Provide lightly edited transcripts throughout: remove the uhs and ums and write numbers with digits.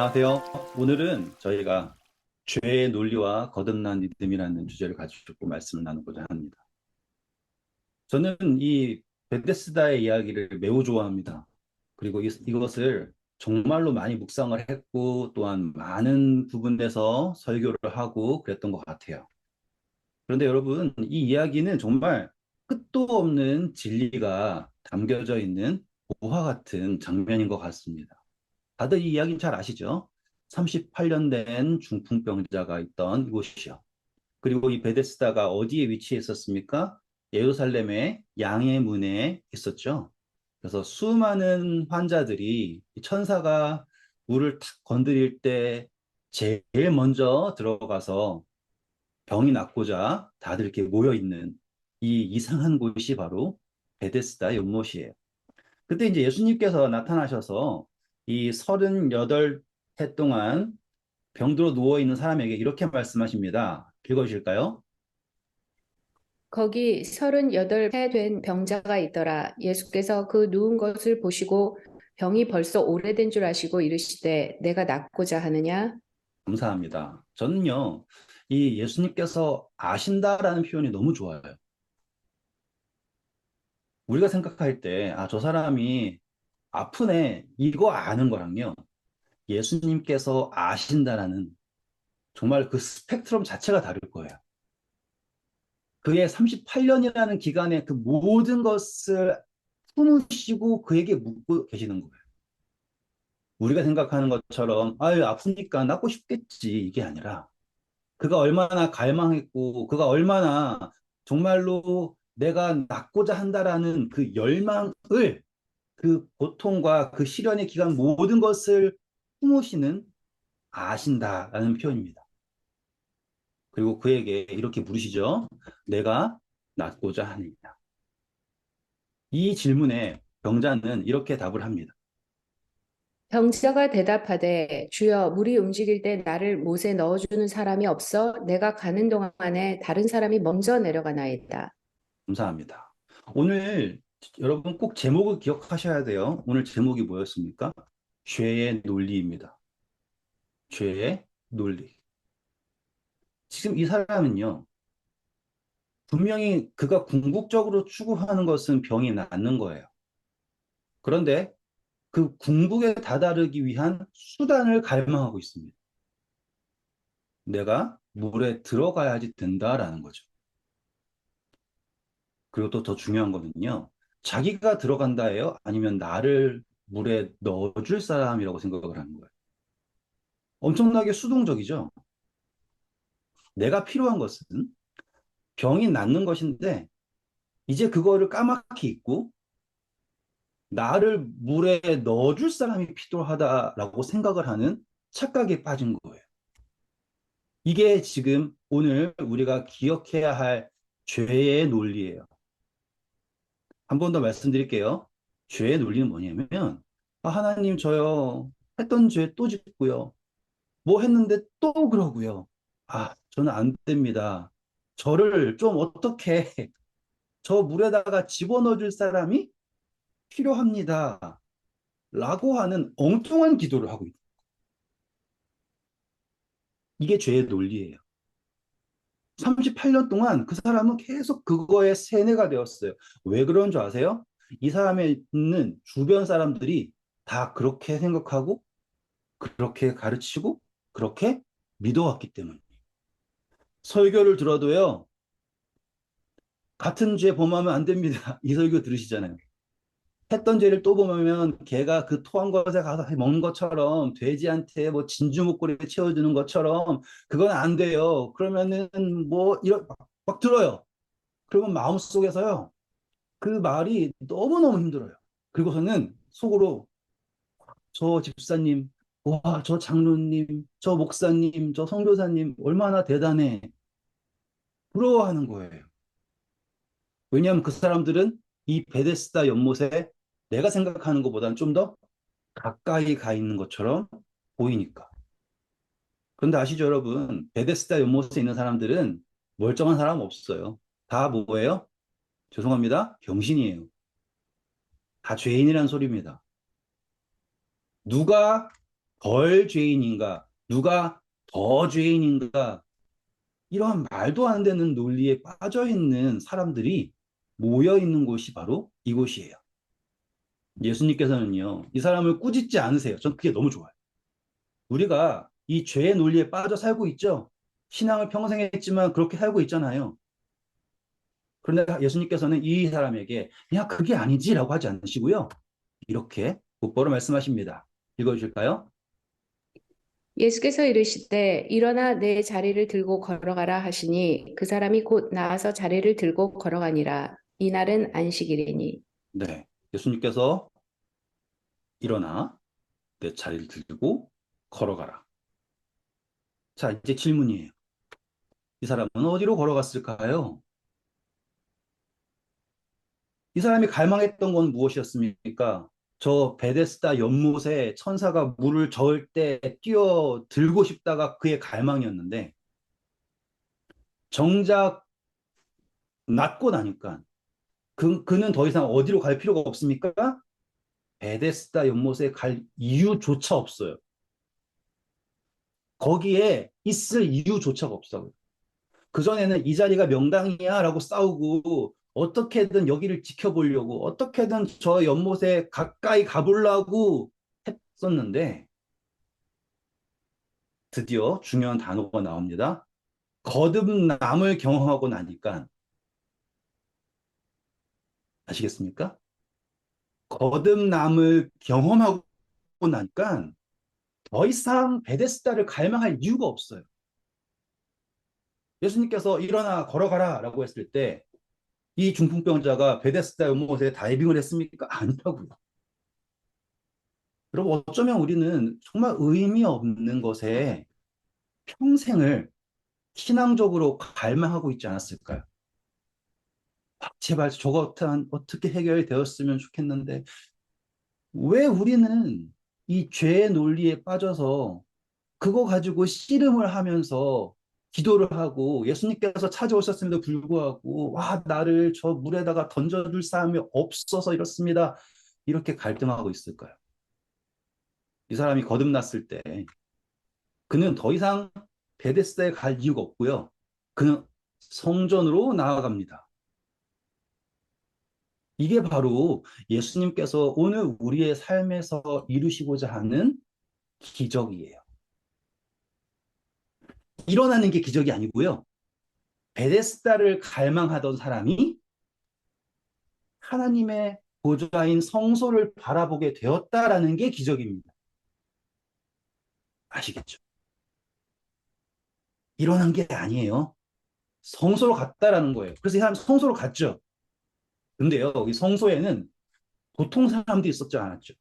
안녕하세요. 오늘은 저희가 죄의 논리와 거듭난 믿음이라는 주제를 가지고 말씀을 나누고자 합니다. 저는 이 베데스다의 이야기를 매우 좋아합니다. 그리고 이것을 정말로 많이 묵상을 했고 또한 많은 부분에서 설교를 하고 그랬던 것 같아요. 그런데 여러분, 이 이야기는 정말 끝도 없는 진리가 담겨져 있는 고화 같은 장면인 것 같습니다. 다들 이 이야기는 잘 아시죠? 38년 된 중풍병자가 있던 이곳이요. 그리고 이 베데스다가 어디에 위치해 있었습니까? 예루살렘의 양의 문에 있었죠. 그래서 수많은 환자들이 이 천사가 물을 탁 건드릴 때 제일 먼저 들어가서 병이 낫고자 다들 이렇게 모여 있는 이 이상한 곳이 바로 베데스다 연못이에요. 그때 이제 예수님께서 나타나셔서 이 38해 동안 병들어 누워 있는 사람에게 이렇게 말씀하십니다. 읽어주실까요? 거기 38해 된 병자가 있더라. 예수께서 그 누운 것을 보시고 병이 벌써 오래된 줄 아시고 이르시되 내가 낫고자 하느냐? 감사합니다. 저는요, 이 예수님께서 아신다라는 표현이 너무 좋아요. 우리가 생각할 때, 아, 저 사람이 아프네, 이거 아는 거랑요, 예수님께서 아신다라는 정말 그 스펙트럼 자체가 다를 거예요. 그의 38년이라는 기간에 그 모든 것을 품으시고 그에게 묻고 계시는 거예요. 우리가 생각하는 것처럼, 아유, 아프니까 낫고 싶겠지. 이게 아니라, 그가 얼마나 갈망했고, 그가 얼마나 정말로 내가 낫고자 한다라는 그 열망을, 그 고통과 그 시련의 기간 모든 것을 품으시는 아신다라는 표현입니다. 그리고 그에게 이렇게 물으시죠. 내가 낫고자 하느냐. 이 질문에 병자는 이렇게 답을 합니다. 병자가 대답하되 주여 물이 움직일 때 나를 못에 넣어주는 사람이 없어 내가 가는 동안에 다른 사람이 먼저 내려가나이다. 감사합니다. 오늘 여러분 꼭 제목을 기억하셔야 돼요. 오늘 제목이 뭐였습니까? 죄의 논리입니다. 죄의 논리. 지금 이 사람은요, 분명히 그가 궁극적으로 추구하는 것은 병이 낫는 거예요. 그런데 그 궁극에 다다르기 위한 수단을 갈망하고 있습니다. 내가 물에 들어가야지 된다라는 거죠. 그리고 또 더 중요한 거는요, 자기가 들어간다예요? 아니면 나를 물에 넣어줄 사람이라고 생각을 하는 거예요. 엄청나게 수동적이죠? 내가 필요한 것은 병이 낫는 것인데, 이제 그거를 까맣게 잊고, 나를 물에 넣어줄 사람이 필요하다라고 생각을 하는 착각에 빠진 거예요. 이게 지금 오늘 우리가 기억해야 할 죄의 논리예요. 한 번 더 말씀드릴게요. 죄의 논리는 뭐냐면, 아, 하나님 저요, 했던 죄 또 짓고요. 뭐 했는데 또 그러고요. 아, 저는 안 됩니다. 저를 좀 어떻게 저 물에다가 집어넣어 줄 사람이 필요합니다. 라고 하는 엉뚱한 기도를 하고 있다. 이게 죄의 논리예요. 38년 동안 그 사람은 계속 그거에 세뇌가 되었어요. 왜 그런 줄 아세요? 이 사람에 있는 주변 사람들이 다 그렇게 생각하고, 그렇게 가르치고, 그렇게 믿어왔기 때문에. 설교를 들어도요, 같은 죄 범하면 안 됩니다. 이 설교 들으시잖아요. 했던 죄를 또 보면 걔가 그 토한 것에 가서 먹는 것처럼 돼지한테 뭐 진주 목걸이 채워주는 것처럼 그건 안 돼요. 그러면은 뭐 이런 막 들어요. 그러면 마음속에서요. 그 말이 너무너무 힘들어요. 그리고서는 속으로 저 집사님, 와, 저 장로님, 저 목사님, 저 선교사님 얼마나 대단해. 부러워하는 거예요. 왜냐하면 그 사람들은 이 베데스다 연못에 내가 생각하는 것보다는 좀 더 가까이 가 있는 것처럼 보이니까. 그런데 아시죠, 여러분? 베데스다 연못에 있는 사람들은 멀쩡한 사람 없어요. 다 뭐예요? 죄송합니다. 병신이에요. 다 죄인이라는 소리입니다. 누가 덜 죄인인가? 누가 더 죄인인가? 이런 말도 안 되는 논리에 빠져 있는 사람들이 모여 있는 곳이 바로 이곳이에요. 예수님께서는요, 이 사람을 꾸짖지 않으세요. 전 그게 너무 좋아요. 우리가 이 죄의 논리에 빠져 살고 있죠. 신앙을 평생 했지만 그렇게 살고 있잖아요. 그런데 예수님께서는 이 사람에게 야, 그게 아니지라고 하지 않으시고요. 이렇게 곧바로 말씀하십니다. 읽어주실까요? 예수께서 이르시되 일어나 내 자리를 들고 걸어가라 하시니 그 사람이 곧 나아서 자리를 들고 걸어가니라. 이날은 안식일이니. 네. 예수님께서 일어나 내 자리를 들고 걸어가라. 자, 이제 질문이에요. 이 사람은 어디로 걸어갔을까요? 이 사람이 갈망했던 건 무엇이었습니까? 저 베데스다 연못에 천사가 물을 저을 때 뛰어 들고 싶다가 그의 갈망이었는데 정작 낫고 나니까 그는 더 이상 어디로 갈 필요가 없습니까? 베데스다 연못에 갈 이유조차 없어요. 거기에 있을 이유조차가 없어요. 그전에는 이 자리가 명당이야 라고 싸우고 어떻게든 여기를 지켜보려고 어떻게든 저 연못에 가까이 가보려고 했었는데 드디어 중요한 단어가 나옵니다. 거듭남을 경험하고 나니까 아시겠습니까? 거듭남을 경험하고 나니까 더 이상 베데스다를 갈망할 이유가 없어요. 예수님께서 일어나 걸어가라 라고 했을 때 이 중풍병자가 베데스다 연못에 다이빙을 했습니까? 아니라고요. 여러분 어쩌면 우리는 정말 의미 없는 것에 평생을 신앙적으로 갈망하고 있지 않았을까요? 제발 저거 어떻게 해결되었으면 좋겠는데 왜 우리는 이 죄의 논리에 빠져서 그거 가지고 씨름을 하면서 기도를 하고 예수님께서 찾아오셨음에도 불구하고 와 나를 저 물에다가 던져줄 사람이 없어서 이렇습니다. 이렇게 갈등하고 있을까요? 이 사람이 거듭났을 때 그는 더 이상 베데스다에 갈 이유가 없고요. 그는 성전으로 나아갑니다. 이게 바로 예수님께서 오늘 우리의 삶에서 이루시고자 하는 기적이에요. 일어나는 게 기적이 아니고요. 베데스다를 갈망하던 사람이 하나님의 보좌인 성소를 바라보게 되었다라는 게 기적입니다. 아시겠죠? 일어난 게 아니에요. 성소로 갔다라는 거예요. 그래서 이 사람 성소로 갔죠. 근데요, 이 성소에는 보통 사람들이 있었지 않았죠.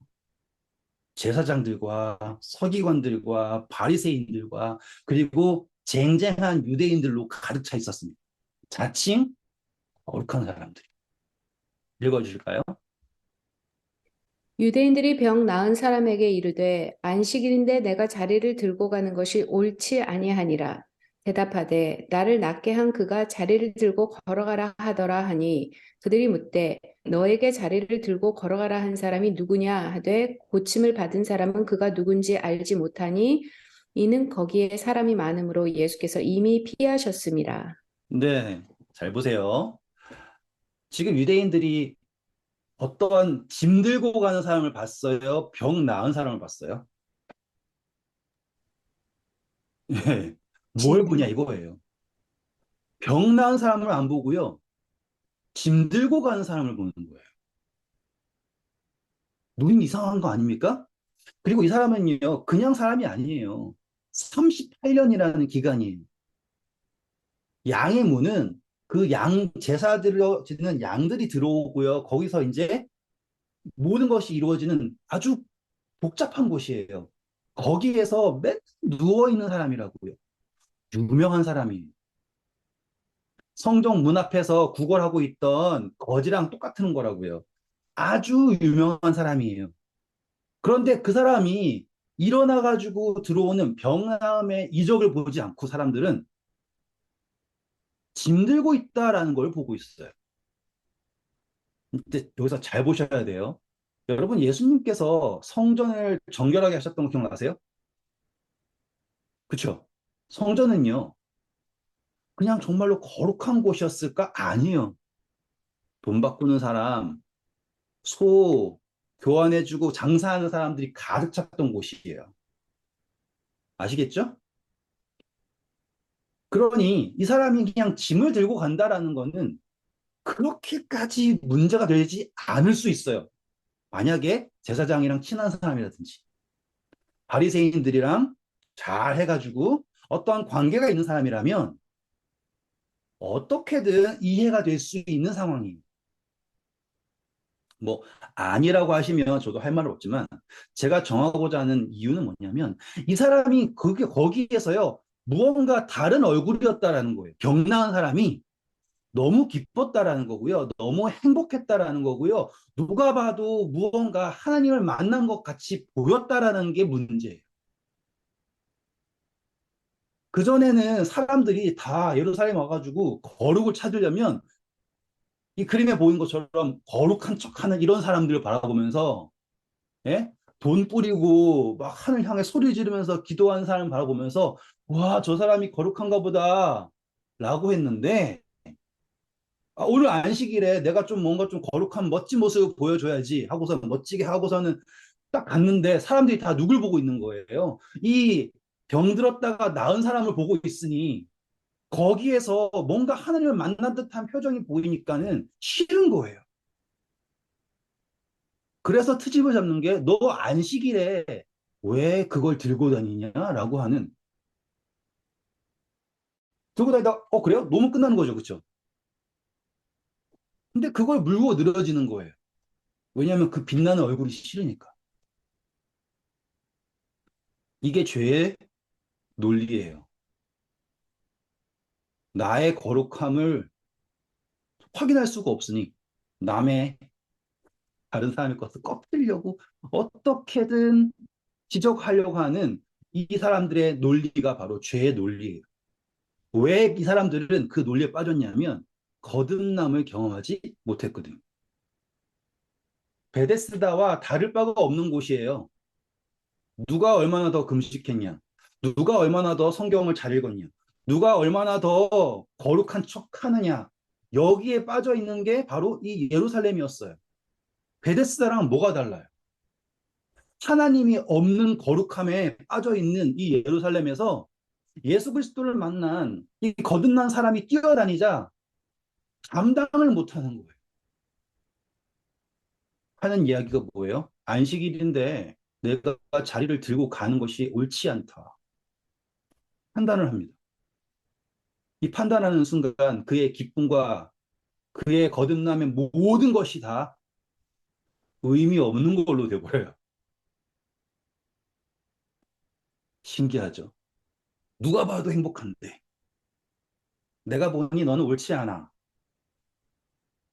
제사장들과 서기관들과 바리새인들과 그리고 쟁쟁한 유대인들로 가득 차 있었습니다. 자칭 거룩한 사람들. 읽어주실까요? 유대인들이 병 나은 사람에게 이르되 안식일인데 내가 자리를 들고 가는 것이 옳지 아니하니라. 대답하되 나를 낫게 한 그가 자리를 들고 걸어가라 하더라 하니 그들이 묻되 너에게 자리를 들고 걸어가라 한 사람이 누구냐 하되 고침을 받은 사람은 그가 누군지 알지 못하니 이는 거기에 사람이 많으므로 예수께서 이미 피하셨습니다. 네, 잘 보세요. 지금 유대인들이 어떤 짐 들고 가는 사람을 봤어요? 병 나은 사람을 봤어요? 네, 뭘 짐 보냐 이거예요. 병 나은 사람을 안 보고요. 짐 들고 가는 사람을 보는 거예요. 눈이 이상한 거 아닙니까? 그리고 이 사람은요, 그냥 사람이 아니에요. 38년이라는 기간이에요. 양의 문은 그 양 제사들로 지는 양들이 들어오고요. 거기서 이제 모든 것이 이루어지는 아주 복잡한 곳이에요. 거기에서 맨 누워 있는 사람이라고요. 유명한 사람이에요. 성정 문 앞에서 구걸하고 있던 거지랑 똑같은 거라고요. 아주 유명한 사람이에요. 그런데 그 사람이 일어나가지고 들어오는 병남의 이적을 보지 않고 사람들은 짐들고 있다라는 걸 보고 있어요. 근데 여기서 잘 보셔야 돼요. 여러분, 예수님께서 성전을 정결하게 하셨던 거 기억나세요? 그쵸? 성전은요, 그냥 정말로 거룩한 곳이었을까? 아니에요. 돈 바꾸는 사람, 소 교환해주고 장사하는 사람들이 가득 찼던 곳이에요. 아시겠죠? 그러니 이 사람이 그냥 짐을 들고 간다라는 거는 그렇게까지 문제가 되지 않을 수 있어요. 만약에 제사장이랑 친한 사람이라든지 바리새인들이랑 잘 해가지고 어떠한 관계가 있는 사람이라면 어떻게든 이해가 될 수 있는 상황이에요. 뭐 아니라고 하시면 저도 할 말은 없지만 제가 정하고자 하는 이유는 뭐냐면 이 사람이 그게 거기에서요 무언가 다른 얼굴이었다라는 거예요. 병 나은 사람이 너무 기뻤다라는 거고요. 너무 행복했다라는 거고요. 누가 봐도 무언가 하나님을 만난 것 같이 보였다라는 게 문제예요. 그전에는 사람들이 다 예루살렘 와가지고 거룩을 찾으려면 이 그림에 보인 것처럼 거룩한 척하는 이런 사람들을 바라보면서 예? 돈 뿌리고 막 하늘 향해 소리 지르면서 기도하는 사람 바라보면서 와, 저 사람이 거룩한가 보다 라고 했는데 아, 오늘 안식일에 내가 좀 뭔가 좀 거룩한 멋진 모습을 보여줘야지 하고서 멋지게 하고서는 딱 갔는데 사람들이 다 누굴 보고 있는 거예요. 이 병들었다가 나은 사람을 보고 있으니 거기에서 뭔가 하나님을 만난 듯한 표정이 보이니까는 싫은 거예요. 그래서 트집을 잡는 게 너 안식일에 왜 그걸 들고 다니냐라고 하는 들고 다니다 그래요? 너무 끝나는 거죠. 그렇죠? 근데 그걸 물고 늘어지는 거예요. 왜냐하면 그 빛나는 얼굴이 싫으니까. 이게 죄의 논리예요. 나의 거룩함을 확인할 수가 없으니 남의 다른 사람의 것을 껍질려고 어떻게든 지적하려고 하는 이 사람들의 논리가 바로 죄의 논리예요. 왜 이 사람들은 그 논리에 빠졌냐면 거듭남을 경험하지 못했거든요. 베데스다와 다를 바가 없는 곳이에요. 누가 얼마나 더 금식했냐? 누가 얼마나 더 성경을 잘 읽었냐? 누가 얼마나 더 거룩한 척 하느냐? 여기에 빠져 있는 게 바로 이 예루살렘이었어요. 베데스다랑 뭐가 달라요? 하나님이 없는 거룩함에 빠져 있는 이 예루살렘에서 예수 그리스도를 만난 이 거듭난 사람이 뛰어다니자 감당을 못하는 거예요. 하는 이야기가 뭐예요? 안식일인데 내가 자리를 들고 가는 것이 옳지 않다. 판단을 합니다. 이 판단하는 순간 그의 기쁨과 그의 거듭남의 모든 것이 다 의미 없는 걸로 돼버려요. 신기하죠? 누가 봐도 행복한데 내가 보니 너는 옳지 않아.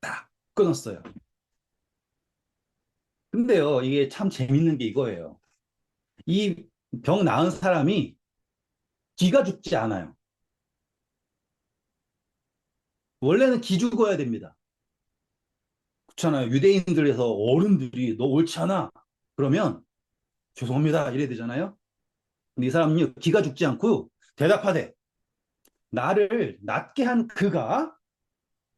딱 끊었어요. 근데요, 이게 참 재밌는 게 이거예요. 이 병 나은 사람이 기가 죽지 않아요. 원래는 기 죽어야 됩니다. 그렇잖아요. 유대인들에서 어른들이 너 옳지 않아. 그러면 죄송합니다. 이래야 되잖아요. 근데 이 사람은요, 기가 죽지 않고 대답하되 나를 낫게 한 그가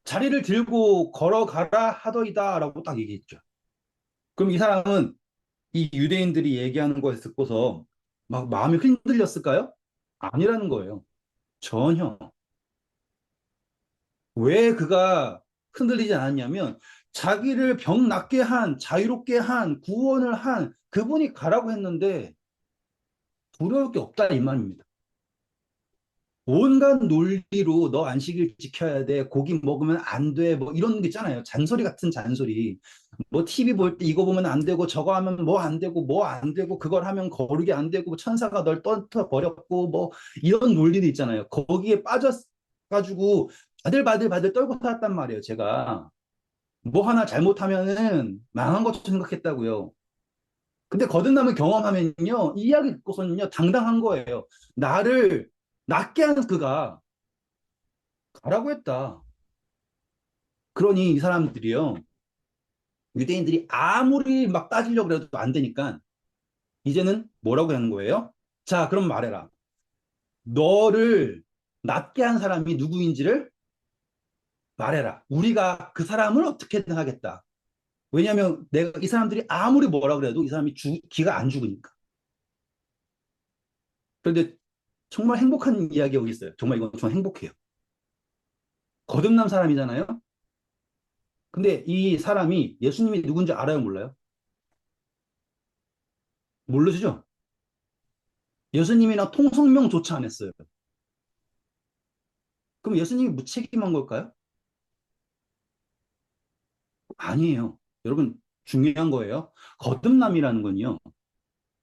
자리를 들고 걸어가라 하더이다 라고 딱 얘기했죠. 그럼 이 사람은 이 유대인들이 얘기하는 것을 듣고서 막 마음이 흔들렸을까요? 아니라는 거예요. 전혀. 왜 그가 흔들리지 않았냐면 자기를 병 낫게 한, 자유롭게 한, 구원을 한 그분이 가라고 했는데 두려울 게 없다 이 말입니다. 온갖 논리로 너 안식일 지켜야 돼, 고기 먹으면 안 돼, 뭐 이런 게 있잖아요. 잔소리 같은 잔소리. 뭐 TV 볼 때 이거 보면 안 되고 저거 하면 뭐 안 되고 뭐 안 되고 그걸 하면 거룩이 안 되고 뭐 천사가 널 떠터 버렸고 뭐 이런 논리도 있잖아요. 거기에 빠져가지고 바들바들 떨고 살았단 말이에요. 제가 뭐 하나 잘못하면은 망한 것처럼 생각했다고요. 근데 거듭남을 경험하면요, 이 이야기 듣고서는요 당당한 거예요. 나를 낫게 하는 그가 가라고 했다. 그러니 이 사람들이요, 유대인들이 아무리 막 따지려고 해도 안 되니까 이제는 뭐라고 하는 거예요? 자, 그럼 말해라. 너를 낫게 한 사람이 누구인지를 말해라. 우리가 그 사람을 어떻게든 하겠다. 왜냐하면 내가 이 사람들이 아무리 뭐라 그래도 이 사람이 기가 안 죽으니까. 그런데 정말 행복한 이야기가 여기 있어요. 정말 이건 정말 행복해요. 거듭난 사람이잖아요. 근데 이 사람이 예수님이 누군지 알아요, 몰라요? 모르시죠? 예수님이랑 통성명조차 안 했어요. 그럼 예수님이 무책임한 걸까요? 아니에요. 여러분, 중요한 거예요. 거듭남이라는 건요.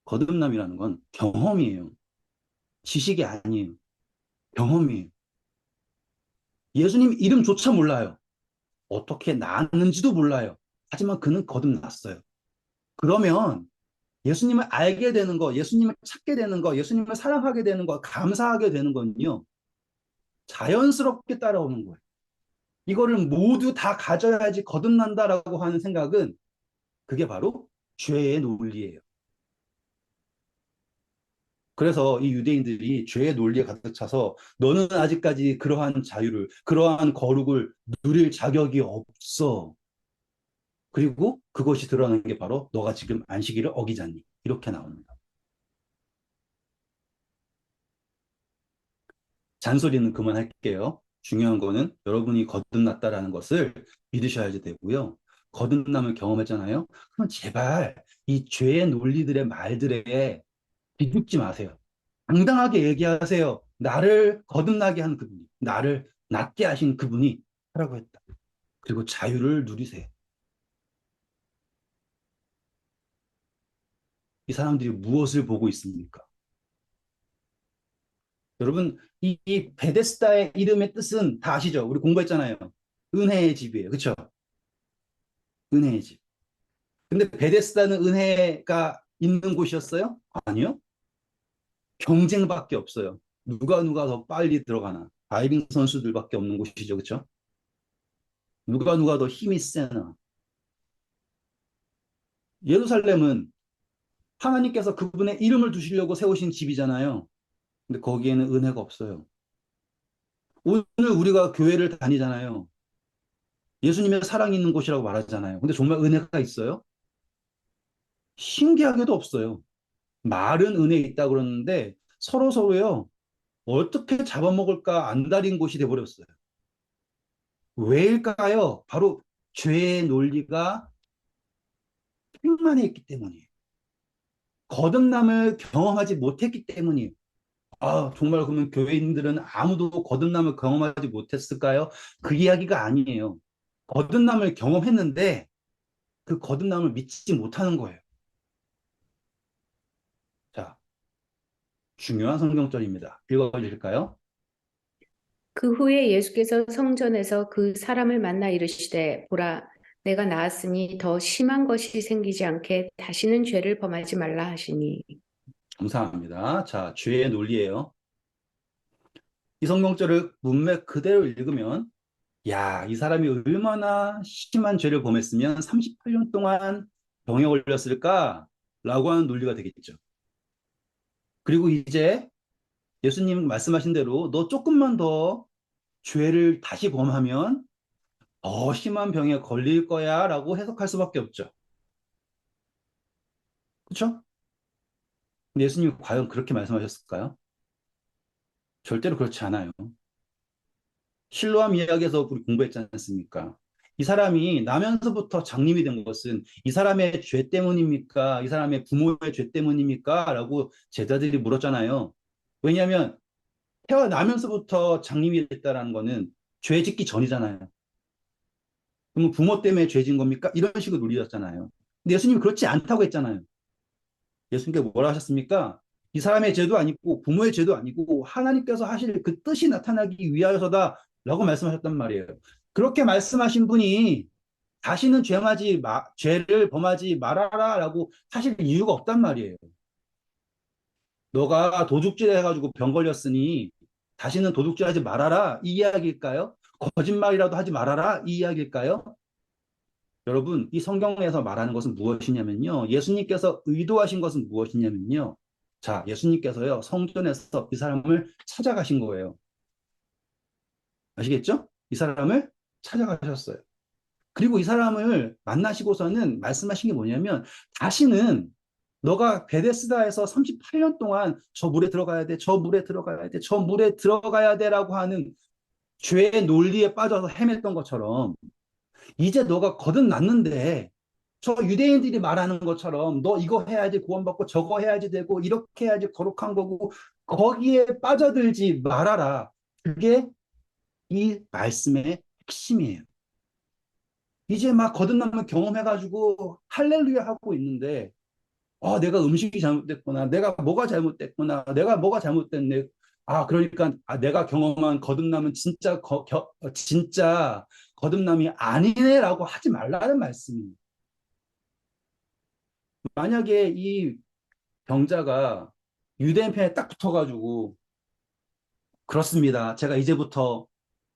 거듭남이라는 건 경험이에요. 지식이 아니에요. 경험이에요. 예수님 이름조차 몰라요. 어떻게 나았는지도 몰라요. 하지만 그는 거듭났어요. 그러면 예수님을 알게 되는 거, 예수님을 찾게 되는 거, 예수님을 사랑하게 되는 거, 감사하게 되는 건요. 자연스럽게 따라오는 거예요. 이거를 모두 다 가져야지 거듭난다라고 하는 생각은 그게 바로 죄의 논리예요. 그래서 이 유대인들이 죄의 논리에 가득 차서 너는 아직까지 그러한 자유를, 그러한 거룩을 누릴 자격이 없어. 그리고 그것이 드러나는 게 바로 너가 지금 안식일을 어기잖니. 이렇게 나옵니다. 잔소리는 그만할게요. 중요한 거는 여러분이 거듭났다라는 것을 믿으셔야지 되고요. 거듭남을 경험했잖아요. 그럼 제발 이 죄의 논리들의 말들에 비웃지 마세요. 당당하게 얘기하세요. 나를 거듭나게 한 그분이, 나를 낫게 하신 그분이 하라고 했다. 그리고 자유를 누리세요. 이 사람들이 무엇을 보고 있습니까? 여러분, 이 베데스다의 이름의 뜻은 다 아시죠? 우리 공부했잖아요. 은혜의 집이에요. 그렇죠? 은혜의 집. 근데 베데스다는 은혜가 있는 곳이었어요? 아니요. 경쟁밖에 없어요. 누가 더 빨리 들어가나. 다이빙 선수들밖에 없는 곳이죠. 그렇죠? 누가 더 힘이 세나. 예루살렘은 하나님께서 그분의 이름을 두시려고 세우신 집이잖아요. 근데 거기에는 은혜가 없어요. 오늘 우리가 교회를 다니잖아요. 예수님의 사랑이 있는 곳이라고 말하잖아요. 근데 정말 은혜가 있어요? 신기하게도 없어요. 말은 은혜 있다 그러는데 서로요. 어떻게 잡아먹을까 안달인 곳이 돼버렸어요. 왜일까요? 바로 죄의 논리가 충만해 있기 때문이에요. 거듭남을 경험하지 못했기 때문이에요. 아, 정말 그러면 교회인들은 아무도 거듭남을 경험하지 못했을까요? 그 이야기가 아니에요. 거듭남을 경험했는데 그 거듭남을 믿지 못하는 거예요. 자, 중요한 성경절입니다. 읽어주실까요? 그 후에 예수께서 성전에서 그 사람을 만나 이르시되 보라 내가 나았으니 더 심한 것이 생기지 않게 다시는 죄를 범하지 말라 하시니 감사합니다. 자, 죄의 논리예요. 이 성경절을 문맥 그대로 읽으면 야, 이 사람이 얼마나 심한 죄를 범했으면 38년 동안 병에 걸렸을까? 라고 하는 논리가 되겠죠. 그리고 이제 예수님 말씀하신 대로 너 조금만 더 죄를 다시 범하면 더 심한 병에 걸릴 거야 라고 해석할 수밖에 없죠. 그렇죠? 예수님이 과연 그렇게 말씀하셨을까요? 절대로 그렇지 않아요. 실로암 이야기에서 우리 공부했지 않습니까? 이 사람이 나면서부터 장님이 된 것은 이 사람의 죄 때문입니까? 이 사람의 부모의 죄 때문입니까? 라고 제자들이 물었잖아요. 왜냐하면 태어나면서부터 장님이 됐다는 거는 죄 짓기 전이잖아요. 그러면 부모 때문에 죄 진 겁니까? 이런 식으로 논리였잖아요. 근데 예수님이 그렇지 않다고 했잖아요. 예수님께서 뭐라 하셨습니까? 이 사람의 죄도 아니고 부모의 죄도 아니고 하나님께서 하실 그 뜻이 나타나기 위하여서다라고 말씀하셨단 말이에요. 그렇게 말씀하신 분이 다시는 죄를 범하지 말아라라고 하실 이유가 없단 말이에요. 너가 도둑질 해가지고 병 걸렸으니 다시는 도둑질하지 말아라 이 이야기일까요? 거짓말이라도 하지 말아라 이 이야기일까요? 여러분, 이 성경에서 말하는 것은 무엇이냐면요. 예수님께서 의도하신 것은 무엇이냐면요. 자, 예수님께서요, 성전에서 이 사람을 찾아가신 거예요. 아시겠죠? 이 사람을 찾아가셨어요. 그리고 이 사람을 만나시고서는 말씀하신 게 뭐냐면, 다시는 너가 베데스다에서 38년 동안 저 물에 들어가야 돼, 저 물에 들어가야 돼, 저 물에 들어가야 돼라고 하는 죄의 논리에 빠져서 헤맸던 것처럼, 이제 너가 거듭났는데 저 유대인들이 말하는 것처럼 너 이거 해야지 구원받고 저거 해야지 되고 이렇게 해야지 거룩한 거고 거기에 빠져들지 말아라. 그게 이 말씀의 핵심이에요. 이제 막 거듭남을 경험해가지고 할렐루야 하고 있는데 내가 음식이 잘못됐구나. 내가 뭐가 잘못됐구나. 내가 뭐가 잘못됐네. 그러니까 내가 경험한 거듭남은 진짜 거듭남이 아니네라고 하지 말라는 말씀이에요. 만약에 이 병자가 유대인 편에 딱 붙어가지고 그렇습니다. 제가 이제부터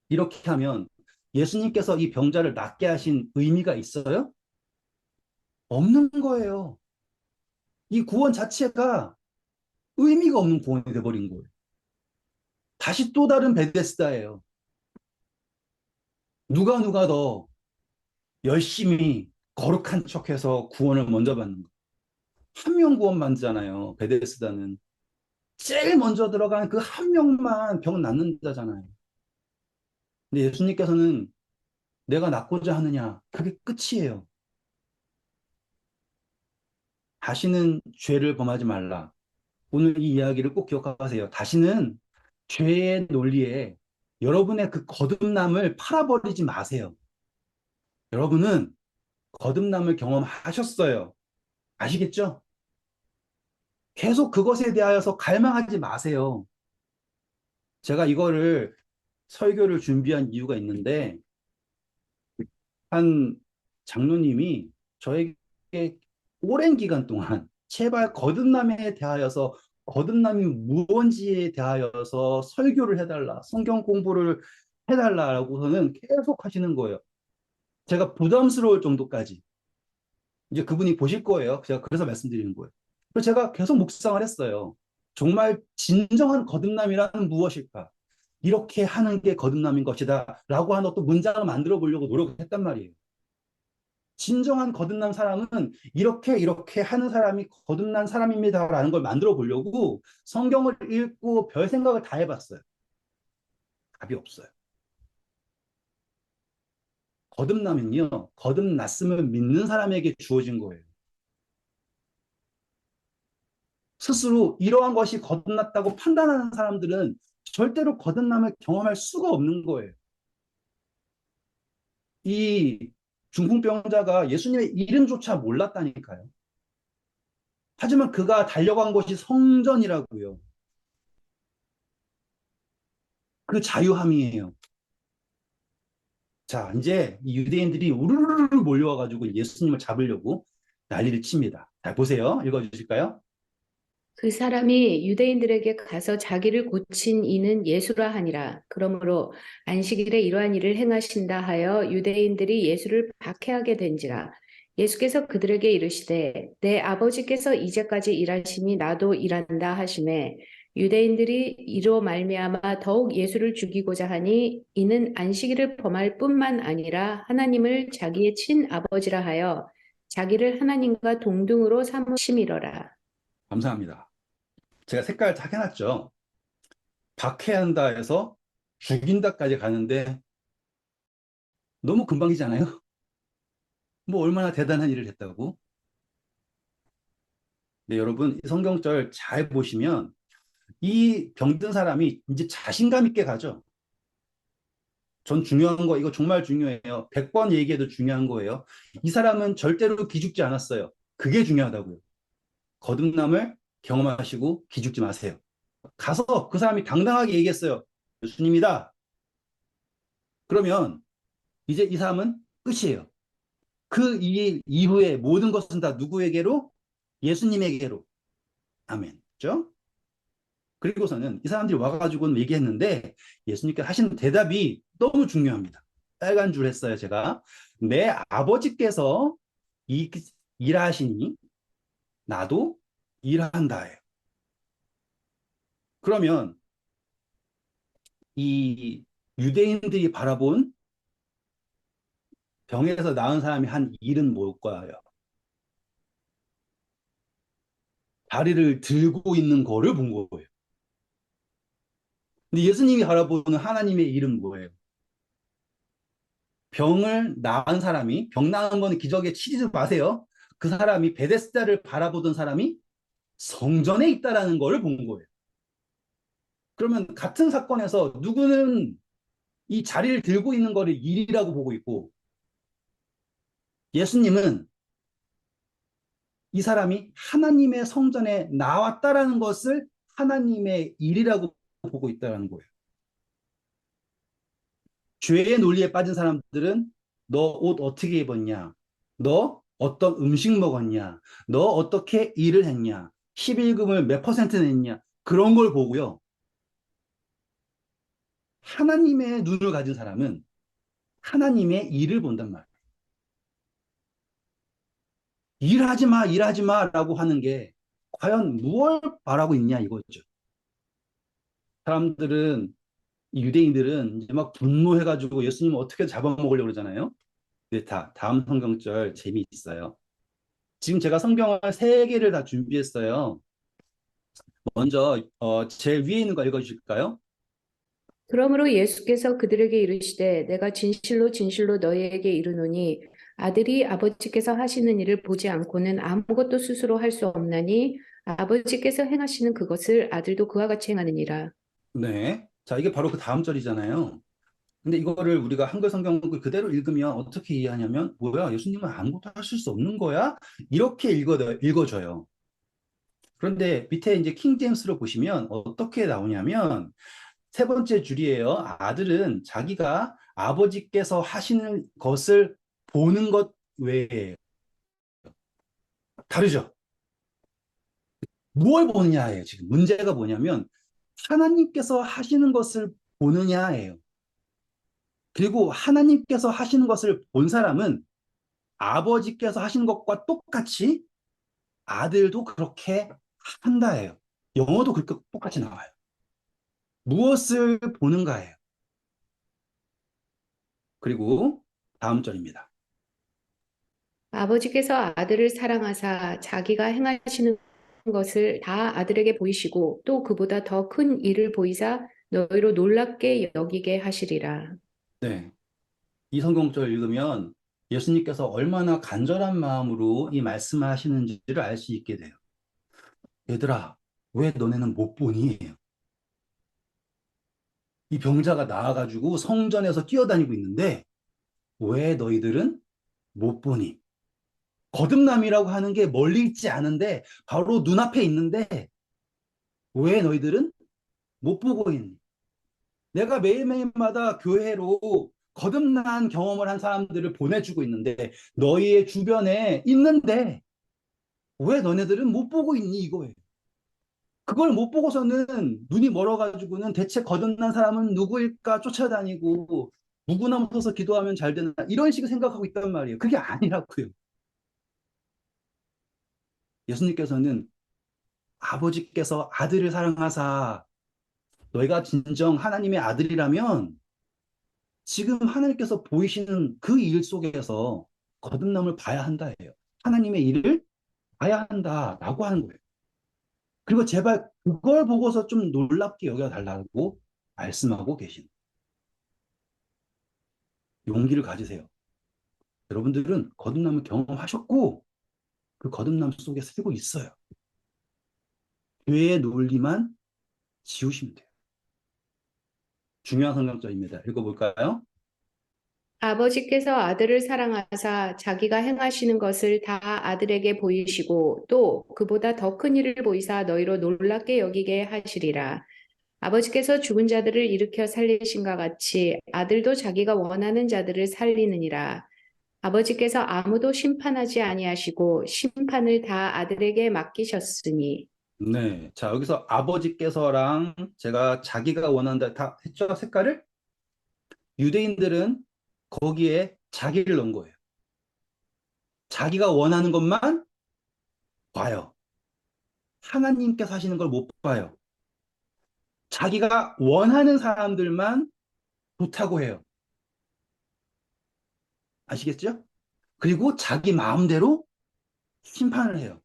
이렇게 하면 예수님께서 이 병자를 낫게 하신 의미가 있어요? 없는 거예요. 이 구원 자체가 의미가 없는 구원이 돼버린 거예요. 다시 또 다른 베데스다예요. 누가 더 열심히 거룩한 척해서 구원을 먼저 받는 거. 한 명 구원 받잖아요. 베데스다는. 제일 먼저 들어간 그 한 명만 병 낫는 자잖아요. 근데 예수님께서는 내가 낫고자 하느냐? 그게 끝이에요. 다시는 죄를 범하지 말라. 오늘 이 이야기를 꼭 기억하세요. 다시는 죄의 논리에 여러분의 그 거듭남을 팔아버리지 마세요. 여러분은 거듭남을 경험하셨어요. 아시겠죠? 계속 그것에 대하여서 갈망하지 마세요. 제가 이거를 설교를 준비한 이유가 있는데, 한 장로님이 저에게 오랜 기간 동안 제발 거듭남에 대하여서 거듭남이 무언지에 대하여서 설교를 해달라, 성경 공부를 해달라고서는 계속 하시는 거예요. 제가 부담스러울 정도까지. 이제 그분이 보실 거예요. 제가 그래서 말씀드리는 거예요. 그래서 제가 계속 묵상을 했어요. 정말 진정한 거듭남이란 무엇일까? 이렇게 하는 게 거듭남인 것이다. 라고 하는 또 문장을 만들어 보려고 노력했단 말이에요. 진정한 거듭난 사람은 이렇게 하는 사람이 거듭난 사람입니다라는 걸 만들어 보려고 성경을 읽고 별 생각을 다 해봤어요. 답이 없어요. 거듭남은요, 거듭났음을 믿는 사람에게 주어진 거예요. 스스로 이러한 것이 거듭났다고 판단하는 사람들은 절대로 거듭남을 경험할 수가 없는 거예요. 이 중풍병자가 예수님의 이름조차 몰랐다니까요. 하지만 그가 달려간 곳이 성전이라고요. 그 자유함이에요. 자, 이제 이 유대인들이 우르르르 몰려와가지고 예수님을 잡으려고 난리를 칩니다. 자, 보세요. 읽어주실까요? 그 사람이 유대인들에게 가서 자기를 고친 이는 예수라 하니라. 그러므로 안식일에 이러한 일을 행하신다 하여 유대인들이 예수를 박해하게 된지라. 예수께서 그들에게 이르시되 내 아버지께서 이제까지 일하시니 나도 일한다 하시매 유대인들이 이로 말미암아 더욱 예수를 죽이고자 하니 이는 안식일을 범할 뿐만 아니라 하나님을 자기의 친아버지라 하여 자기를 하나님과 동등으로 삼으심이로라. 감사합니다. 제가 색깔 다 해놨죠. 박해한다 해서 죽인다까지 가는데 너무 금방이잖아요. 뭐 얼마나 대단한 일을 했다고. 네, 여러분, 이 성경절 잘 보시면 이 병든 사람이 이제 자신감 있게 가죠. 전 중요한 거, 이거 정말 중요해요. 100번 얘기해도 중요한 거예요. 이 사람은 절대로 기죽지 않았어요. 그게 중요하다고요. 거듭남을 경험하시고 기죽지 마세요. 가서 그 사람이 당당하게 얘기했어요. 예수님이다. 그러면 이제 이 사람은 끝이에요. 그 이후에 모든 것은 다 누구에게로? 예수님에게로. 아멘. 그죠? 그리고서는 이 사람들이 와가지고는 얘기했는데 예수님께서 하시는 대답이 너무 중요합니다. 빨간 줄 했어요, 제가. 내 아버지께서 이, 일하시니 나도 일한다예요. 그러면 이 유대인들이 바라본 병에서 나은 사람이 한 일은 뭘까요? 다리를 들고 있는 거를 본 거예요. 근데 예수님이 바라보는 하나님의 일은 뭐예요? 병을 나은 사람이, 병 나은 거는 기적에 치지 마세요. 그 사람이 베데스다를 바라보던 사람이 성전에 있다라는 거를 본 거예요. 그러면 같은 사건에서 누구는 이 자리를 들고 있는 거를 일이라고 보고 있고, 예수님은 이 사람이 하나님의 성전에 나왔다라는 것을 하나님의 일이라고 보고 있다는 거예요. 죄의 논리에 빠진 사람들은 너 옷 어떻게 입었냐? 너 어떤 음식 먹었냐? 너 어떻게 일을 했냐? 11금을 몇 퍼센트 냈냐? 그런 걸 보고요. 하나님의 눈을 가진 사람은 하나님의 일을 본단 말이에요. 일하지 마, 일하지 마라고 하는 게 과연 무엇을 바라고 있냐 이거죠. 사람들은 유대인들은 이제 막 분노해가지고 예수님 어떻게 잡아먹으려고 그러잖아요. 근데 다음 성경절 재미있어요. 지금 제가 성경을 세 개를 다 준비했어요. 먼저 제일 위에 있는 거 읽어주실까요? 그러므로 예수께서 그들에게 이르시되 내가 진실로 진실로 너희에게 이르노니 아들이 아버지께서 하시는 일을 보지 않고는 아무것도 스스로 할 수 없나니 아버지께서 행하시는 그것을 아들도 그와 같이 행하느니라. 네. 자, 이게 바로 그 다음 절이잖아요. 근데 이거를 우리가 한글 성경을 그대로 읽으면 어떻게 이해하냐면, 뭐야, 예수님은 아무것도 하실 수 없는 거야? 이렇게 읽어져요. 그런데 밑에 이제 킹 제임스로 보시면 어떻게 나오냐면, 세 번째 줄이에요. 아들은 자기가 아버지께서 하시는 것을 보는 것 외에 다르죠. 무엇 보느냐예요. 지금 문제가 뭐냐면 하나님께서 하시는 것을 보느냐예요. 그리고 하나님께서 하시는 것을 본 사람은 아버지께서 하시는 것과 똑같이 아들도 그렇게 한다예요. 영어도 그렇게 똑같이 나와요. 무엇을 보는가예요. 그리고 다음 절입니다. 아버지께서 아들을 사랑하사 자기가 행하시는 것을 다 아들에게 보이시고 또 그보다 더 큰 일을 보이사 너희로 놀랍게 여기게 하시리라. 네. 이 성경절 읽으면 예수님께서 얼마나 간절한 마음으로 이 말씀을 하시는지를 알 수 있게 돼요. 얘들아, 왜 너네는 못 보니? 이 병자가 나와가지고 성전에서 뛰어다니고 있는데 왜 너희들은 못 보니? 거듭남이라고 하는 게 멀리 있지 않은데 바로 눈앞에 있는데 왜 너희들은 못 보고 있니? 내가 매일매일마다 교회로 거듭난 경험을 한 사람들을 보내주고 있는데 너희의 주변에 있는데 왜 너네들은 못 보고 있니 이거예요. 그걸 못 보고서는 눈이 멀어가지고는 대체 거듭난 사람은 누구일까 쫓아다니고 누구나 서서 기도하면 잘 되나 이런 식으로 생각하고 있단 말이에요. 그게 아니라고요. 예수님께서는 아버지께서 아들을 사랑하사 너희가 진정 하나님의 아들이라면 지금 하나님께서 보이시는 그 일 속에서 거듭남을 봐야 한다예요. 하나님의 일을 봐야 한다라고 하는 거예요. 그리고 제발 그걸 보고서 좀 놀랍게 여겨달라고 말씀하고 계신 용기를 가지세요. 여러분들은 거듭남을 경험하셨고 그 거듭남 속에 살고 있어요. 죄의 논리만 지우시면 돼요. 중요한 성경절입니다. 읽어볼까요? 아버지께서 아들을 사랑하사 자기가 행하시는 것을 다 아들에게 보이시고 또 그보다 더 큰 일을 보이사 너희로 놀랍게 여기게 하시리라. 아버지께서 죽은 자들을 일으켜 살리신과 같이 아들도 자기가 원하는 자들을 살리느니라. 아버지께서 아무도 심판하지 아니하시고 심판을 다 아들에게 맡기셨으니. 네. 자, 여기서 아버지께서랑 제가 자기가 원한다 다 했죠? 색깔을? 유대인들은 거기에 자기를 넣은 거예요. 자기가 원하는 것만 봐요. 하나님께서 하시는 걸 못 봐요. 자기가 원하는 사람들만 좋다고 해요. 아시겠죠? 그리고 자기 마음대로 심판을 해요.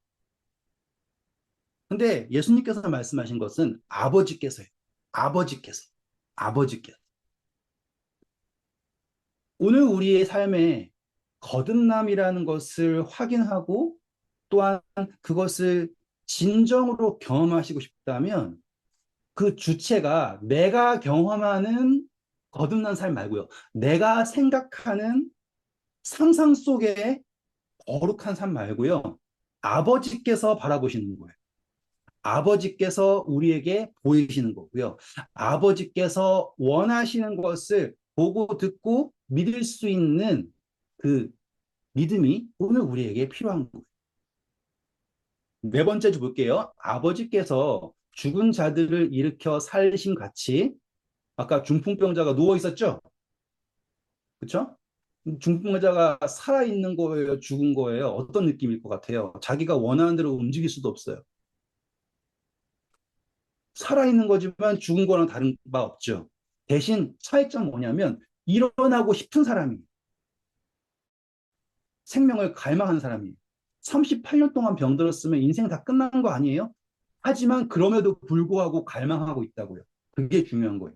근데 예수님께서 말씀하신 것은 아버지께서요. 아버지께서. 아버지께서. 오늘 우리의 삶에 거듭남이라는 것을 확인하고 또한 그것을 진정으로 경험하시고 싶다면 그 주체가 내가 경험하는 거듭난 삶 말고요. 내가 생각하는 상상 속의 거룩한 삶 말고요. 아버지께서 바라보시는 거예요. 아버지께서 우리에게 보이시는 거고요. 아버지께서 원하시는 것을 보고 듣고 믿을 수 있는 그 믿음이 오늘 우리에게 필요한 거예요. 네 번째 주 볼게요. 아버지께서 죽은 자들을 일으켜 살리신 같이 아까 중풍병자가 누워 있었죠? 그렇죠? 중풍병자가 살아 있는 거예요, 죽은 거예요. 어떤 느낌일 것 같아요? 자기가 원하는 대로 움직일 수도 없어요. 살아있는 거지만 죽은 거랑 다른 바 없죠. 대신 차이점 뭐냐면 일어나고 싶은 사람이 생명을 갈망하는 사람이 38년 동안 병들었으면 인생 다 끝난 거 아니에요? 하지만 그럼에도 불구하고 갈망하고 있다고요. 그게 중요한 거예요.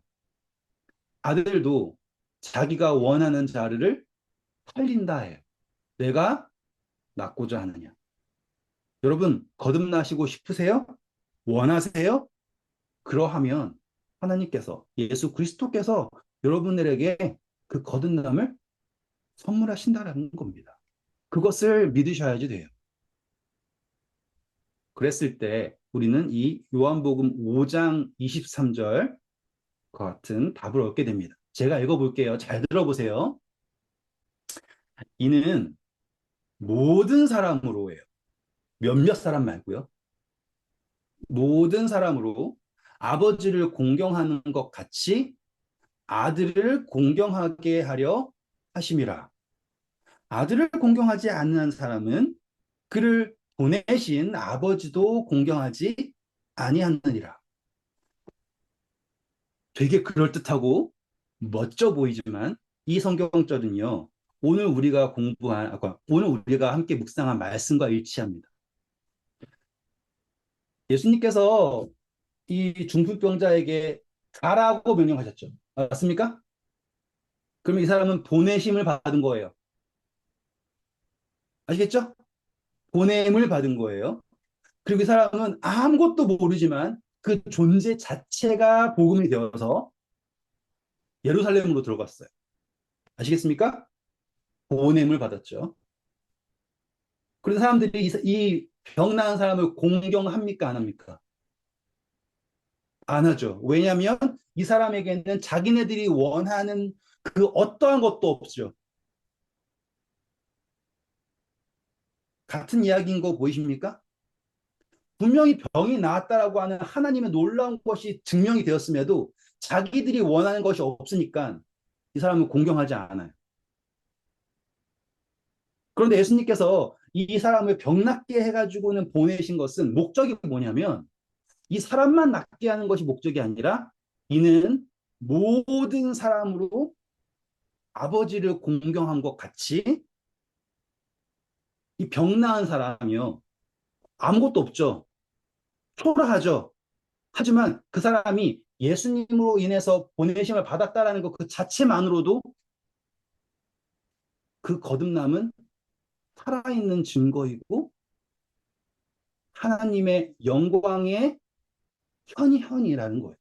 아들도 자기가 원하는 자를 살린다 해요. 내가 낳고자 하느냐. 여러분 거듭나시고 싶으세요? 원하세요? 그러하면 하나님께서 예수 그리스도께서 여러분들에게 그 거듭남을 선물하신다라는 겁니다. 그것을 믿으셔야지 돼요. 그랬을 때 우리는 이 요한복음 5장 23절 같은 답을 얻게 됩니다. 제가 읽어볼게요. 잘 들어보세요. 이는 모든 사람으로예요. 몇몇 사람 말고요. 모든 사람으로 아버지를 공경하는 것 같이 아들을 공경하게 하려 하심이라. 아들을 공경하지 않는 사람은 그를 보내신 아버지도 공경하지 아니하느니라. 되게 그럴듯하고 멋져 보이지만 이 성경절은요. 오늘 우리가 함께 묵상한 말씀과 일치합니다. 예수님께서 이 중풍병자에게 가라고 명령하셨죠. 맞습니까? 그럼 이 사람은 보내심을 받은 거예요. 아시겠죠? 보냄을 받은 거예요. 그리고 이 사람은 아무것도 모르지만 그 존재 자체가 복음이 되어서 예루살렘으로 들어갔어요. 아시겠습니까? 보냄을 받았죠. 그래서 사람들이 이 병 나은 사람을 공경합니까? 안 합니까? 안 하죠. 왜냐하면 이 사람에게는 자기네들이 원하는 그 어떠한 것도 없죠. 같은 이야기인 거 보이십니까? 분명히 병이 나았다라고 하는 하나님의 놀라운 것이 증명이 되었음에도 자기들이 원하는 것이 없으니까 이 사람은 공경하지 않아요. 그런데 예수님께서 이 사람을 병 낫게 해가지고는 보내신 것은 목적이 뭐냐면 이 사람만 낫게 하는 것이 목적이 아니라 이는 모든 사람으로 아버지를 공경한 것 같이 이 병 나은 사람이요. 아무것도 없죠. 초라하죠. 하지만 그 사람이 예수님으로 인해서 보내심을 받았다라는 것 그 자체만으로도 그 거듭남은 살아있는 증거이고 하나님의 영광의 현이라는 거예요.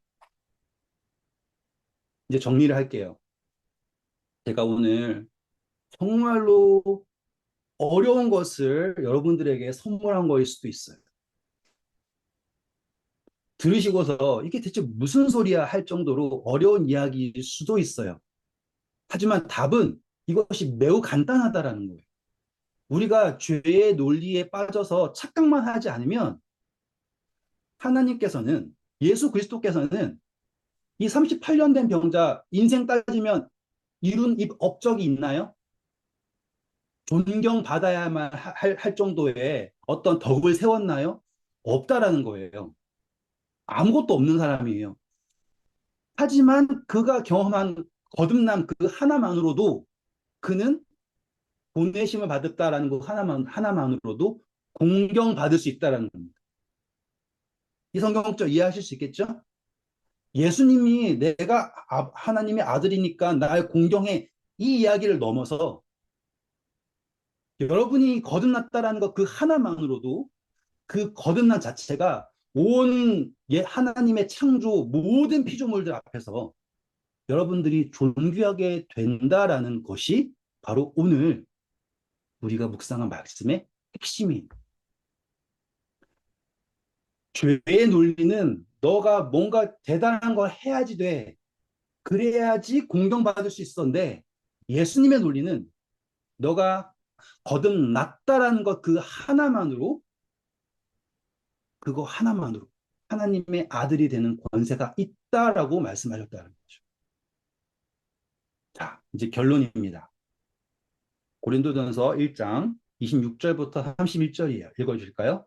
이제 정리를 할게요. 제가 오늘 정말로 어려운 것을 여러분들에게 선물한 거일 수도 있어요. 들으시고서 이게 대체 무슨 소리야 할 정도로 어려운 이야기일 수도 있어요. 하지만 답은 이것이 매우 간단하다라는 거예요. 우리가 죄의 논리에 빠져서 착각만 하지 않으면 하나님께서는 예수 그리스도께서는 이 38년 된 병자 인생 따지면 이룬 업적이 있나요? 존경받아야만 할 정도의 어떤 덕을 세웠나요? 없다라는 거예요. 아무것도 없는 사람이에요. 하지만 그가 경험한 거듭남 그 하나만으로도 그는 보내심을 받았다라는 것 하나만으로도 공경받을 수 있다라는 겁니다. 이 성경적 이해하실 수 있겠죠? 예수님이 내가 하나님의 아들이니까 날 공경해 이 이야기를 넘어서 여러분이 거듭났다라는 것 그 하나만으로도 그 거듭난 자체가 온 하나님의 창조 모든 피조물들 앞에서 여러분들이 존귀하게 된다라는 것이 바로 오늘 우리가 묵상한 말씀의 핵심입니다. 죄의 논리는 너가 뭔가 대단한 걸 해야지 돼. 그래야지 공경받을 수 있었는데 예수님의 논리는 너가 거듭났다라는 것 그 하나만으로 그거 하나만으로 하나님의 아들이 되는 권세가 있다라고 말씀하셨다는 거죠. 자, 이제 결론입니다. 고린도전서 1장 26절부터 31절이에요. 읽어주실까요?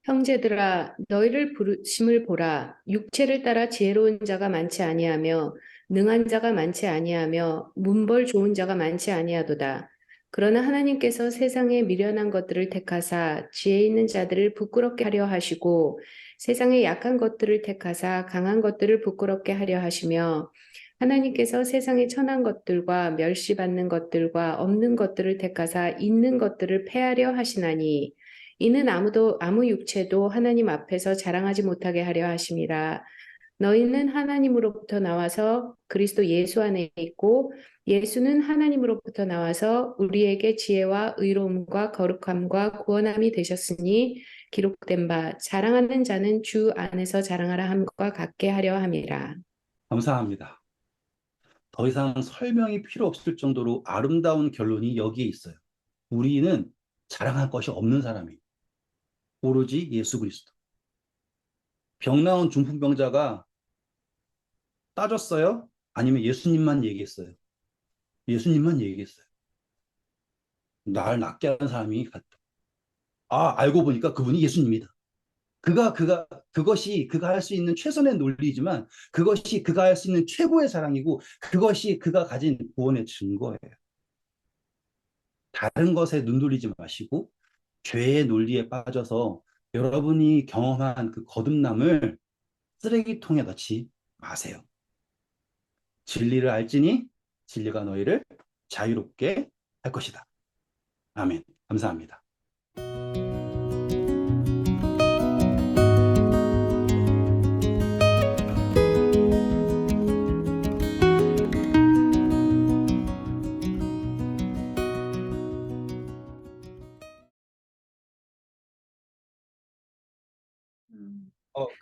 형제들아, 너희를 부르심을 보라. 육체를 따라 지혜로운 자가 많지 아니하며 능한 자가 많지 아니하며 문벌 좋은 자가 많지 아니하도다. 그러나 하나님께서 세상에 미련한 것들을 택하사 지혜 있는 자들을 부끄럽게 하려 하시고 세상에 약한 것들을 택하사 강한 것들을 부끄럽게 하려 하시며 하나님께서 세상에 천한 것들과 멸시받는 것들과 없는 것들을 택하사 있는 것들을 패하려 하시나니 이는 아무 육체도 하나님 앞에서 자랑하지 못하게 하려 하심이라. 너희는 하나님으로부터 나와서 그리스도 예수 안에 있고 예수는 하나님으로부터 나와서 우리에게 지혜와 의로움과 거룩함과 구원함이 되셨으니 기록된 바 자랑하는 자는 주 안에서 자랑하라 함과 같게 하려 함이라. 감사합니다. 더 이상 설명이 필요 없을 정도로 아름다운 결론이 여기에 있어요. 우리는 자랑할 것이 없는 사람이에요. 오로지 예수 그리스도. 병 나온 중풍병자가 따졌어요? 아니면 예수님만 얘기했어요? 예수님만 얘기했어요. 날 낫게 하는 사람이 같다. 아, 알고 보니까 그분이 예수님이다. 그것이 그가 할 수 있는 최선의 논리지만 그것이 그가 할 수 있는 최고의 사랑이고 그것이 그가 가진 구원의 증거예요. 다른 것에 눈 돌리지 마시고 죄의 논리에 빠져서 여러분이 경험한 그 거듭남을 쓰레기통에 넣지 마세요. 진리를 알지니 진리가 너희를 자유롭게 할 것이다. 아멘. 감사합니다.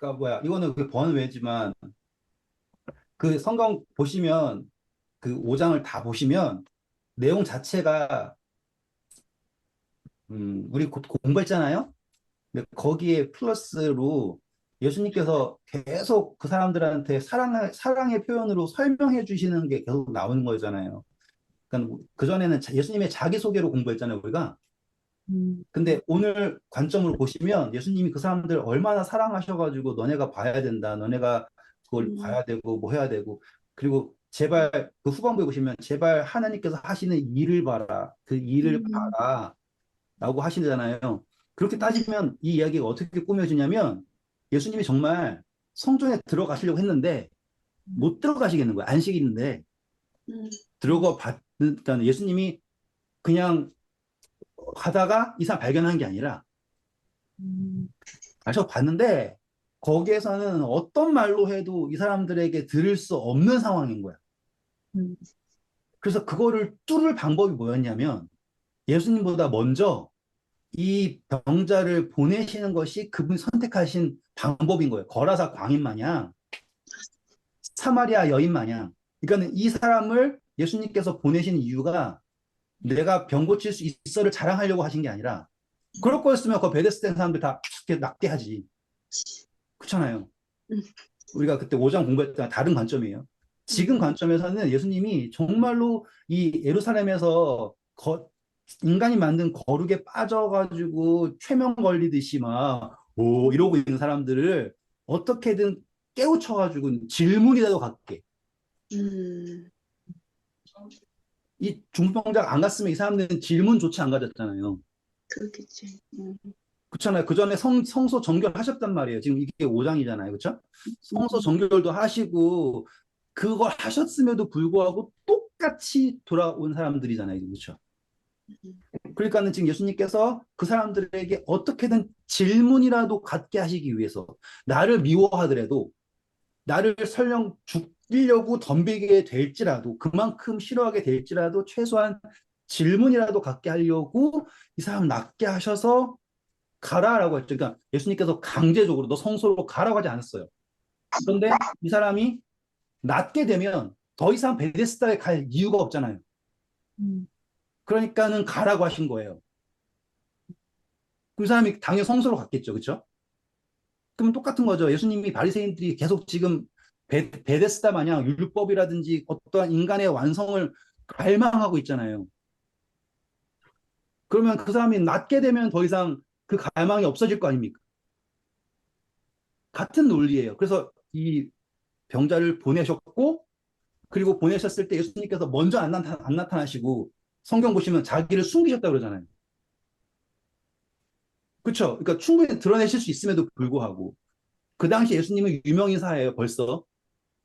그니까 뭐야? 이거는 그 번외지만 그 성경 보시면 그 5장을 다 보시면 내용 자체가 우리 곧 공부했잖아요. 근데 거기에 플러스로 예수님께서 계속 그 사람들한테 사랑의 표현으로 설명해 주시는 게 계속 나오는 거잖아요. 그러니까 그전에는 예수님의 자기소개로 공부했잖아요, 우리가. 음, 근데 오늘 관점으로 보시면 예수님이 그 사람들 얼마나 사랑하셔가지고 너네가 봐야 된다. 너네가 그걸 음, 봐야 되고 뭐 해야 되고. 그리고 제발 그 후반부에 보시면 제발 하나님께서 하시는 일을 봐라. 그 일을 음, 봐라. 라고 하시잖아요. 그렇게 따지면 이 이야기가 어떻게 꾸며지냐면 예수님이 정말 성전에 들어가시려고 했는데 못 들어가시겠는 거예요. 안식일인데 음, 들어가 봤는 예수님이 그냥 가다가 이 사람 발견한 게 아니라 음, 가서 봤는데 거기에서는 어떤 말로 해도 이 사람들에게 들을 수 없는 상황인 거야. 음, 그래서 그거를 뚫을 방법이 뭐였냐면 예수님보다 먼저 이 병자를 보내시는 것이 그분이 선택하신 방법인 거예요. 거라사 광인 마냥, 사마리아 여인 마냥. 그러니까 이 사람을 예수님께서 보내신 이유가 내가 병 고칠 수 있어를 자랑하려고 하신 게 아니라 그럴 거였으면 그 베데스다 사람들 다 이렇게 낫게 하지. 그렇잖아요. 음, 우리가 그때 5장 공부했던 다른 관점이에요. 지금 관점에서는 예수님이 정말로 이 예루살렘에서 인간이 만든 거룩에 빠져가지고 최면 걸리듯이 막, 오, 이러고 있는 사람들을 어떻게든 깨우쳐가지고 질문이라도 갖게. 음, 이 중풍병자가 안 갔으면 이 사람들은 질문조차 안 가졌잖아요. 그렇겠지. 그렇잖아요. 그 전에 성소 정결 하셨단 말이에요. 지금 이게 5장이잖아요. 그렇죠? 성소 정결도 하시고 그걸 하셨음에도 불구하고 똑같이 돌아온 사람들이잖아요. 그렇죠? 그러니까는 지금 예수님께서 그 사람들에게 어떻게든 질문이라도 갖게 하시기 위해서 나를 미워하더라도 나를 설령 죽이려고 덤비게 될지라도 그만큼 싫어하게 될지라도 최소한 질문이라도 갖게 하려고 이 사람 낫게 하셔서 가라라고 했죠. 그러니까 예수님께서 강제적으로 너 성소로 가라고 하지 않았어요. 그런데 이 사람이 낫게 되면 더 이상 베데스다에 갈 이유가 없잖아요. 음, 그러니까는 가라고 하신 거예요. 그 사람이 당연히 성소로 갔겠죠. 그렇죠? 그러면 똑같은 거죠. 예수님이 바리새인들이 계속 지금 베데스다 마냥 율법이라든지 어떠한 인간의 완성을 갈망하고 있잖아요. 그러면 그 사람이 낫게 되면 더 이상 그 갈망이 없어질 거 아닙니까? 같은 논리예요. 그래서 이 병자를 보내셨고 그리고 보내셨을 때 예수님께서 먼저 안 나타나시고 성경 보시면 자기를 숨기셨다 그러잖아요. 그렇죠? 그러니까 충분히 드러내실 수 있음에도 불구하고 그 당시 예수님은 유명인사예요. 벌써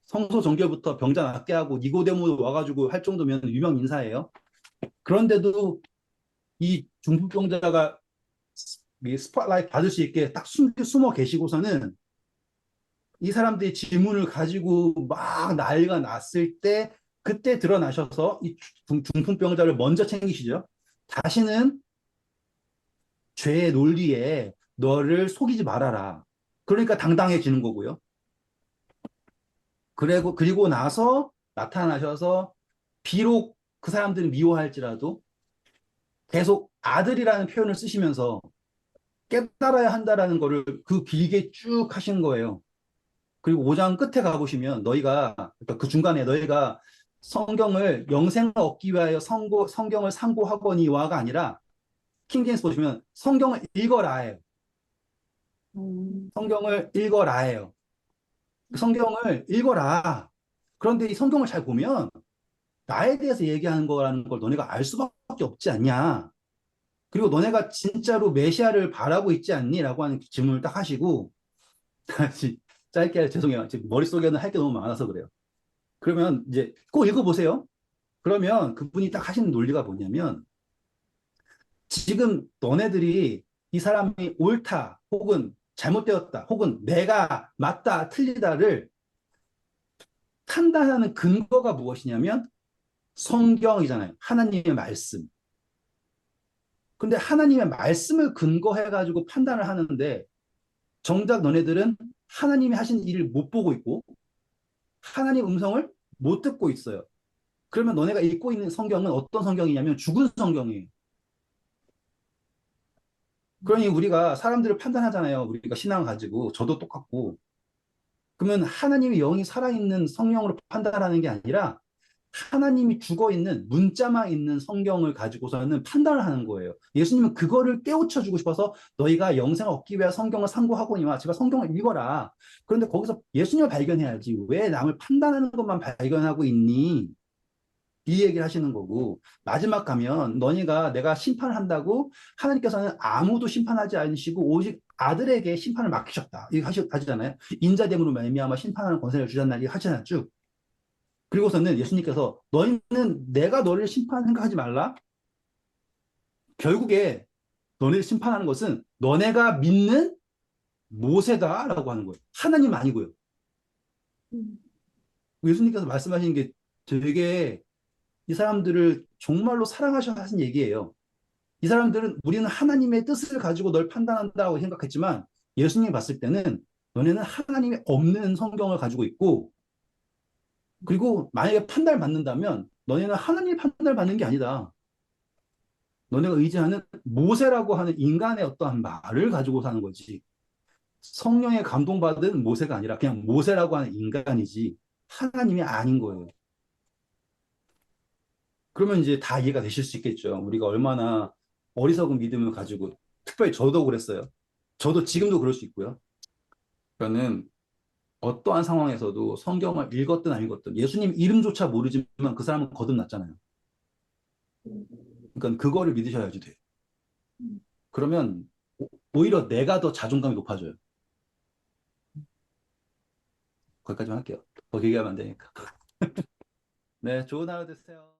성소 정결부터 병자 낫게 하고 니고데모 와가지고 할 정도면 유명 인사예요. 그런데도 이 중풍병자가 이 스팟라이트 받을 수 있게 딱 숨어 계시고서는 이 사람들이 질문을 가지고 막 난리가 났을 때 그때 드러나셔서 이 중풍병자를 먼저 챙기시죠. 다시는 죄의 논리에 너를 속이지 말아라. 그러니까 당당해지는 거고요. 그리고 나서 나타나셔서 비록 그 사람들이 미워할지라도 계속 아들이라는 표현을 쓰시면서 깨달아야 한다라는 거를 그 길게 쭉 하신 거예요. 그리고 5장 끝에 가보시면 그러니까 그 중간에 너희가 성경을 영생을 얻기 위하여 성경을 상고하거니와가 아니라 킹제임스 보시면 성경을 읽어라예요. 성경을 읽어라예요. 성경을 읽어라. 그런데 이 성경을 잘 보면 나에 대해서 얘기하는 거라는 걸 너네가 알 수밖에 없지 않냐. 그리고 너네가 진짜로 메시아를 바라고 있지 않니? 라고 하는 질문을 딱 하시고 다시 짧게 죄송해요. 지금 머릿속에는 할 게 너무 많아서 그래요. 그러면 이제 꼭 읽어보세요. 그러면 그분이 딱 하시는 논리가 뭐냐면 지금 너네들이 이 사람이 옳다 혹은 잘못되었다 혹은 내가 맞다 틀리다를 판단하는 근거가 무엇이냐면 성경이잖아요. 하나님의 말씀. 근데 하나님의 말씀을 근거해 가지고 판단을 하는데 정작 너네들은 하나님이 하신 일을 못 보고 있고 하나님 음성을 못 듣고 있어요. 그러면 너네가 읽고 있는 성경은 어떤 성경이냐면 죽은 성경이에요. 그러니 우리가 사람들을 판단하잖아요. 우리가 신앙을 가지고 저도 똑같고. 그러면 하나님의 영이 살아있는 성령으로 판단하는 게 아니라 하나님이 죽어있는 문자만 있는 성경을 가지고서는 판단을 하는 거예요. 예수님은 그거를 깨우쳐 주고 싶어서 너희가 영생을 얻기 위해 성경을 상고하거니와 제가 성경을 읽어라. 그런데 거기서 예수님을 발견해야지. 왜 남을 판단하는 것만 발견하고 있니? 이 얘기를 하시는 거고 마지막 가면 너희가 내가 심판을 한다고 하나님께서는 아무도 심판하지 않으시고 오직 아들에게 심판을 맡기셨다. 이거 하시잖아요. 인자됨으로 말미암아 심판하는 권세를 주셨나 이거 하잖아요. 쭉. 그리고서는 예수님께서 너희는 내가 너를 심판하는 생각하지 말라. 결국에 너희를 심판하는 것은 너네가 믿는 모세다라고 하는 거예요. 하나님 아니고요. 예수님께서 말씀하시는 게 되게 이 사람들을 정말로 사랑하셔서 하신 얘기예요. 이 사람들은 우리는 하나님의 뜻을 가지고 널 판단한다고 생각했지만 예수님이 봤을 때는 너네는 하나님이 없는 성경을 가지고 있고 그리고 만약에 판단을 받는다면 너네는 하나님의 판단을 받는 게 아니다. 너네가 의지하는 모세라고 하는 인간의 어떠한 말을 가지고 사는 거지. 성령에 감동받은 모세가 아니라 그냥 모세라고 하는 인간이지 하나님이 아닌 거예요. 그러면 이제 다 이해가 되실 수 있겠죠. 우리가 얼마나 어리석은 믿음을 가지고, 특별히 저도 그랬어요. 저도 지금도 그럴 수 있고요. 그러니까는 어떠한 상황에서도 성경을 읽었든 안 읽었든 예수님 이름조차 모르지만 그 사람은 거듭났잖아요. 그러니까 그거를 믿으셔야지 돼요. 그러면 오히려 내가 더 자존감이 높아져요. 거기까지만 할게요. 더 얘기하면 안 되니까. 네, 좋은 하루 되세요.